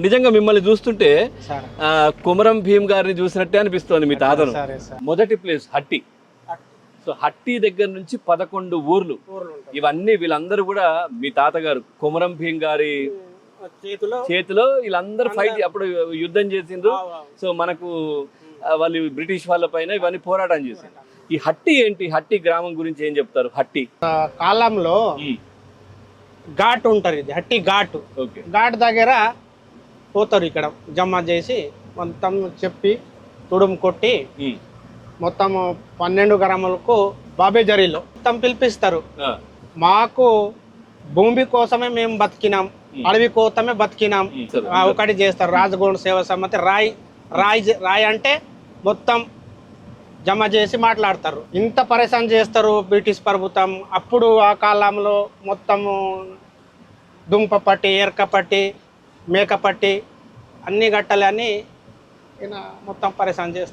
నిజంగా మిమ్మల్ని చూస్తుంటే సార్ కుమరం భీమ్ గారిని చూసినట్టే అనిపిస్తోంది మీ తాతను. సరే సార్. మొదటి ప్లేస్ హట్టి. సో హట్టి దగ్గర నుంచి 11 ఊర్లు ఇవన్నీ వీళ్ళందరూ కూడా మీ తాతగారు కుమరం భీమ్ గారి చేతిలో వీళ్ళందరూ ఫైట్ అప్పుడు యుద్ధం చేసిండ్రు. సో మనకు వాళ్ళు బ్రిటిష్ వాళ్ళ పైన ఇవన్నీ పోరాటం చేసిండ్రు. ఈ హట్టి ఏంటి, హట్టి గ్రామం గురించి ఏం చెప్తారు? హట్టి కాలంలో ఘాట్ ఉంటది, ఇది హట్టి ఘాట్. ఓకే, ఘాట్ దగ్గర పోతారు, ఇక్కడ జమ చేసి మొత్తం చెప్పి తుడుము కొట్టి మొత్తం 12 గ్రాములకు బాబేజరీలో మొత్తం పిలిపిస్తారు. మాకు భూమి కోసమే మేము బతికినాం, అడవి కోసమే బతికినాం. ఒకటి చేస్తారు రాజగోండ సేవ సమ్మతి రాయ్ అంటే మొత్తం జమ చేసి మాట్లాడతారు. ఇంత పరేషాన్ చేస్తారు బ్రిటిష్ ప్రభుత్వం. అప్పుడు ఆ కాలంలో మొత్తము దుంప పట్టి, ఎరక పట్టి, మేక పట్టి అన్ని గట్టాలని మొత్తం పరేషాన్ చేస్తారు.